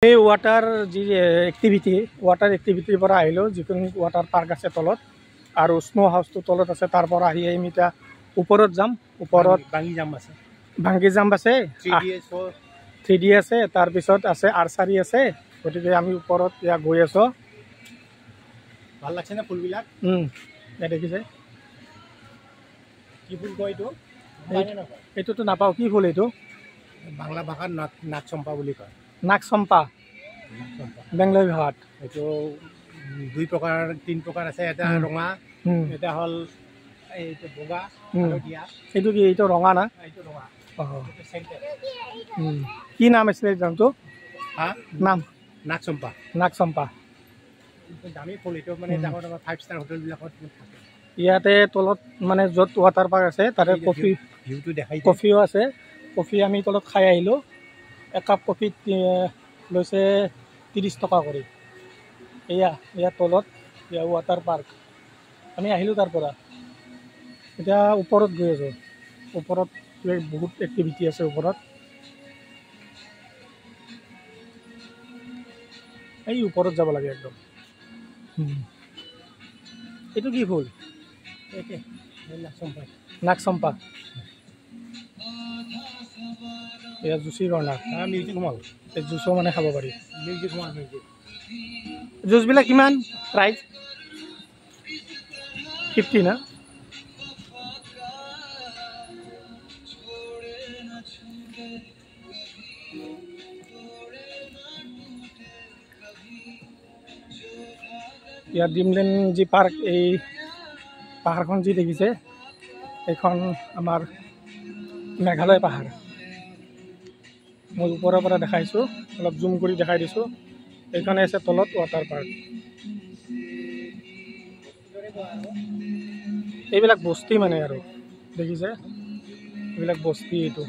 এই ওয়াটাৰ যি ওয়াটাৰ এক্টিভিটিৰ পৰা আহিলোঁ, যিখন ওয়াটাৰ পাৰ্ক আছে তলত আৰু স্নো হাউচটো তলত আছে। তাৰ পৰা আহি আমি এতিয়া ওপৰত যাম। ওপৰত ভাঙ্গি জাম্প আছে, 3D আছে, তাৰপিছত আছে আৰ্চাৰী আছে। গতিকে আমি ওপৰত এতিয়া গৈ আছোঁ। ভাল লাগছে না ফুলবিলাক? দেখিছে কি ফুল কয় এইটো? এইটোতো নাপাওঁ। কি ফুল এইটো? বাংলা ভাষাত নাগচম্পা বুলি কয়। নাগচম্পা, বেংগলী ভাষাত এইটো 3 প্ৰকাৰ আছে। এটা ৰঙা, এটা হ'ল এইটো বগা, হালধীয়া। এইটো কি? এইটো ৰঙা না? এইটো ৰঙা। কি নাম আছিলে নামটো? নাম নাগচম্পা। নাগচম্পা দামী ফুল। এইটো মানে ডাঙৰ ডাঙৰ 5 ষ্টাৰ হোটেলবিলাকত থাকে। ইয়াতে তলত মানে য'ত ৱাটাৰ পাৰ্ক আছে তাতে ভিউটো দেখাই, কফিও আছে। কফি আমি তলত খাই আহিলোঁ। একাপ কফিত লৈছে 30 টকা কৰি। এয়া তলত এয়া ৱাটাৰ পাৰ্ক। আমি আহিলোঁ তাৰ পৰা। এতিয়া ওপৰত গৈ আছোঁ। ওপৰত বহুত এক্টিভিটি আছে ওপৰত। এই ওপৰত যাব লাগে একদম। এইটো কি ফুল? নাগচম্পা। এয়া জুচি কৰ্ণাৰ। মিউজিক হল। এই জুচো মানে খাব পাৰি। মিউজিক জুচবিলাক কিমান প্ৰাইচ? 50 না? ইয়াত ড্ৰিমলেণ্ড যি পাৰ্ক, এই পাহাৰখন যি দেখিছে এইখন আমাৰ মেঘালয় পাহাৰ। মই ওপৰৰ পৰা দেখাইছোঁ, অলপ জুম কৰি দেখাই দিছোঁ। এইখনে আছে তলত ৱাটাৰ পাৰ্ক। এইবিলাক বস্তি মানে আৰু দেখিছে, এইবিলাক বস্তি। এইটো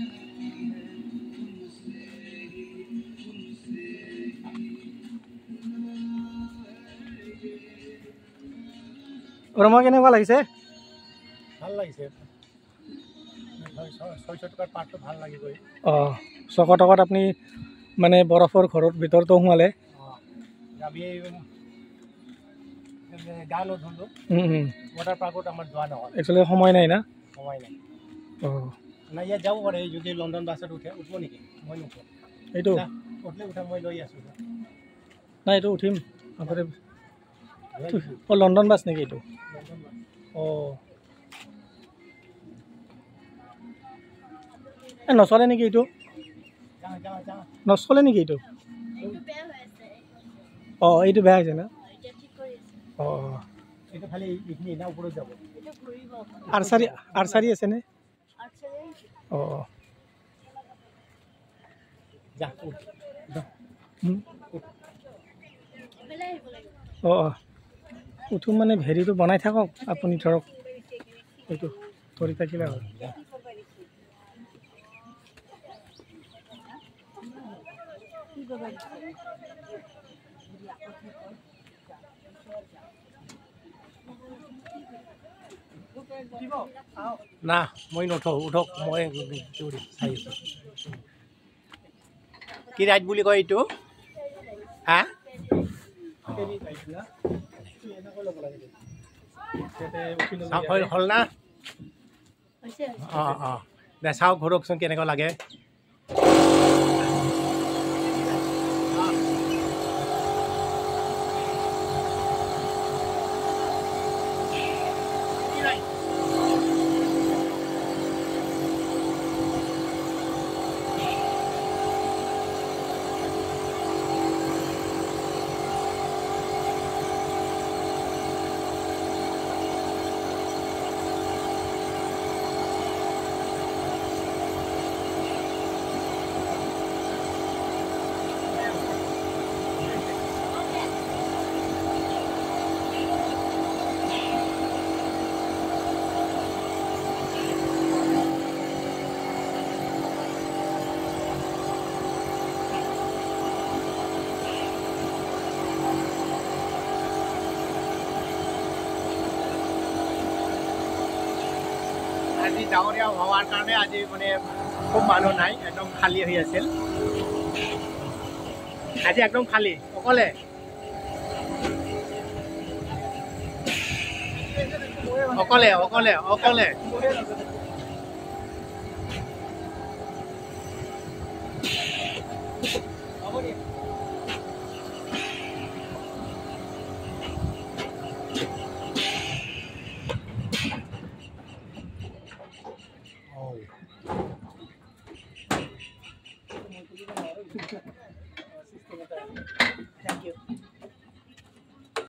ৰমা কেনেকুৱা লাগিছে? ভাল লাগিছে। 600 টকাৰ পাৰ্কটো ভাল লাগিবই। 600 টকাত আপুনি মানে বৰফৰ ঘৰৰ ভিতৰতো সোমালে। আমি গা নোধোঁ। ৱাটাৰ পাৰ্কত আমাৰ যোৱা নহয়। একচুৱেলি সময় নাই না? সময় নাই। নাই, ইয়াত যাব পাৰে। যদি লণ্ডন বাছত উঠিব নেকি? মই নুঠো। এইটো উঠিলে উঠা, মই লৈ আছোঁ। নাই, এইটো উঠিম। লণ্ডন বাছ নেকি এইটো? নচলে নেকি এইটো? নচলে নেকি এইটো? এইটো বেয়া হৈছে না? এইটো খালি এইখিনি না ওপৰত যাব। আৰ্চাৰী আছেনে? উঠোঁ মানে হেৰিটো বনাই থাকক আপুনি। ধৰক এইটো ধৰি থাকিলে হ'ল। না, মই নুঠো। উঠক, মই চাই আছোঁ। কি ৰাইড বুলি কয় এইটো? হ'ল না? দে চাওক, ঘূৰকচোন কেনেকুৱা লাগে। আজি ডাৱৰীয়া হোৱাৰ কাৰণে আজি মানে খুব মানুহ নাই, একদম খালী হৈ আছিল। আজি একদম খালি অকলে অকলে অকলে অকলে Oh.